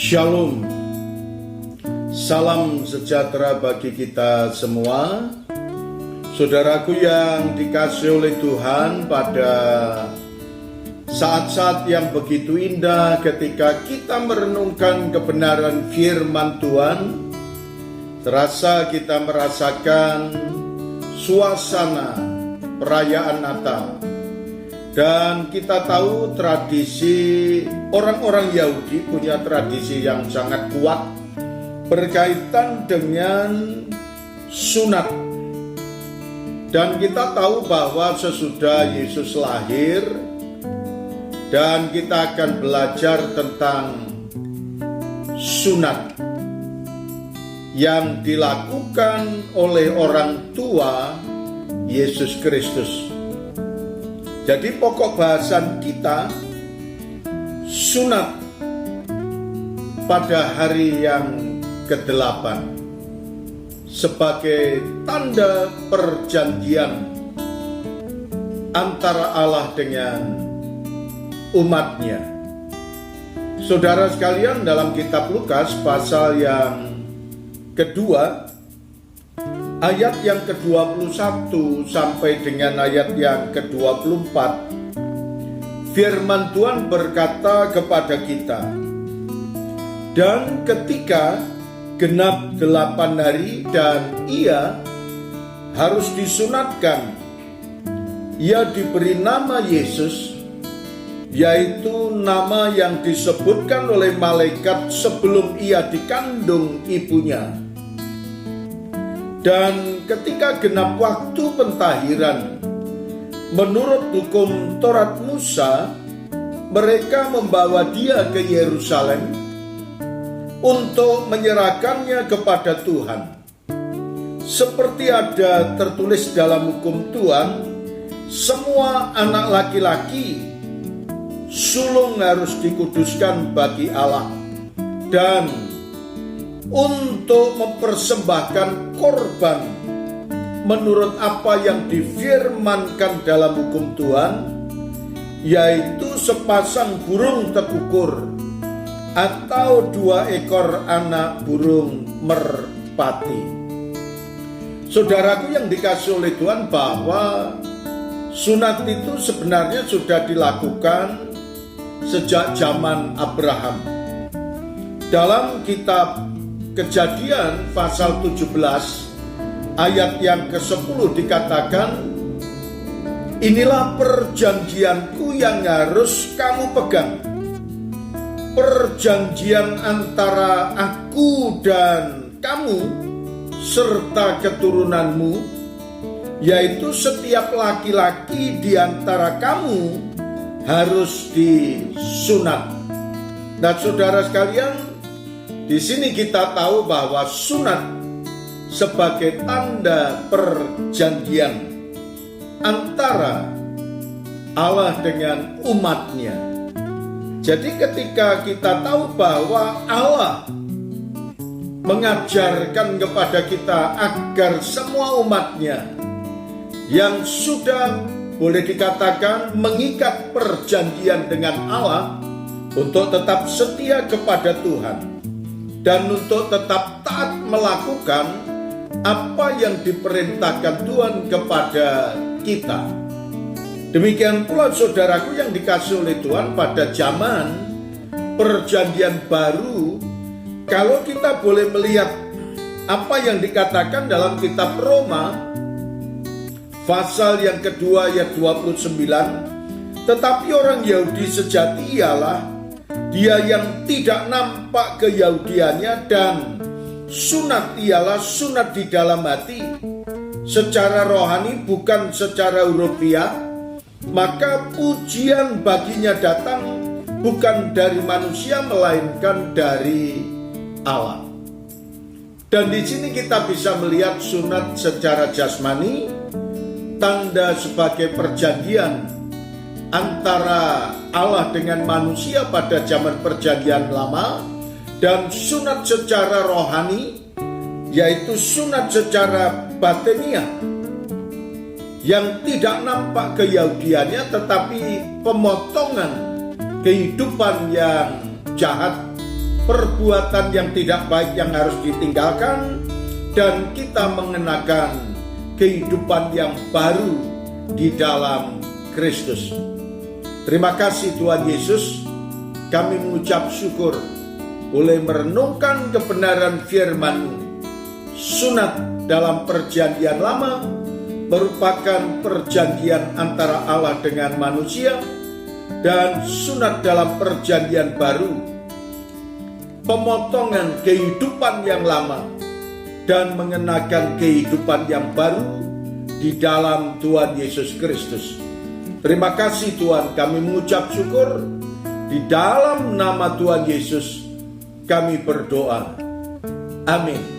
Shalom, salam sejahtera bagi kita semua. Saudaraku yang dikasihi oleh Tuhan, pada saat-saat yang begitu indah ketika kita merenungkan kebenaran firman Tuhan, terasa kita merasakan suasana perayaan Natal. Dan kita tahu tradisi orang-orang Yahudi punya tradisi yang sangat kuat berkaitan dengan sunat. Dan kita tahu bahwa sesudah Yesus lahir, dan kita akan belajar tentang sunat yang dilakukan oleh orang tua Yesus Kristus. Jadi pokok bahasan kita sunat pada hari yang ke-8 sebagai tanda perjanjian antara Allah dengan umatnya. Saudara sekalian, dalam kitab Lukas pasal yang kedua, ayat yang ke-21 sampai dengan ayat yang ke-24, firman Tuhan berkata kepada kita, "Dan ketika genap 8 hari dan ia harus disunatkan, ia diberi nama Yesus, yaitu nama yang disebutkan oleh malaikat sebelum ia dikandung ibunya. Dan ketika genap waktu pentahiran, menurut hukum Taurat Musa, mereka membawa dia ke Yerusalem untuk menyerahkannya kepada Tuhan. Seperti ada tertulis dalam hukum Tuhan, semua anak laki-laki sulung harus dikuduskan bagi Allah, dan untuk mempersembahkan korban menurut apa yang difirmankan dalam hukum Tuhan, yaitu sepasang burung tekukur atau 2 ekor anak burung merpati." Saudaraku yang dikasihi oleh Tuhan, bahwa sunat itu sebenarnya sudah dilakukan sejak zaman Abraham. Dalam kitab Kejadian pasal 17 ayat yang ke-10 dikatakan, "Inilah perjanjianku yang harus kamu pegang, perjanjian antara aku dan kamu serta keturunanmu, yaitu setiap laki-laki di antara kamu harus disunat." Dan saudara sekalian, di sini kita tahu bahwa sunat sebagai tanda perjanjian antara Allah dengan umatnya. Jadi ketika kita tahu bahwa Allah mengajarkan kepada kita agar semua umatnya yang sudah boleh dikatakan mengikat perjanjian dengan Allah untuk tetap setia kepada Tuhan dan untuk tetap taat melakukan apa yang diperintahkan Tuhan kepada kita. Demikian pula saudaraku yang dikasihi oleh Tuhan, pada zaman perjanjian baru, kalau kita boleh melihat apa yang dikatakan dalam kitab Roma pasal yang kedua ayat 29, "Tetapi orang Yahudi sejati ialah dia yang tidak nampak keyahudiannya, dan sunat ialah sunat di dalam hati, secara rohani bukan secara hurufiah. Maka pujian baginya datang bukan dari manusia melainkan dari Allah." Dan di sini kita bisa melihat sunat secara jasmani, tanda sebagai perjanjian antara Allah dengan manusia pada zaman perjanjian lama, dan sunat secara rohani, yaitu sunat secara batiniah yang tidak nampak keyahudiannya, tetapi pemotongan kehidupan yang jahat perbuatan yang tidak baik yang harus ditinggalkan, dan kita mengenakan kehidupan yang baru di dalam Kristus. Terima kasih Tuhan Yesus, kami mengucap syukur boleh merenungkan kebenaran firman-Mu. Sunat dalam perjanjian lama merupakan perjanjian antara Allah dengan manusia, dan sunat dalam perjanjian baru pemotongan kehidupan yang lama dan mengenakan kehidupan yang baru di dalam Tuhan Yesus Kristus. Terima kasih Tuhan, kami mengucap syukur. Di dalam nama Tuhan Yesus kami berdoa. Amin.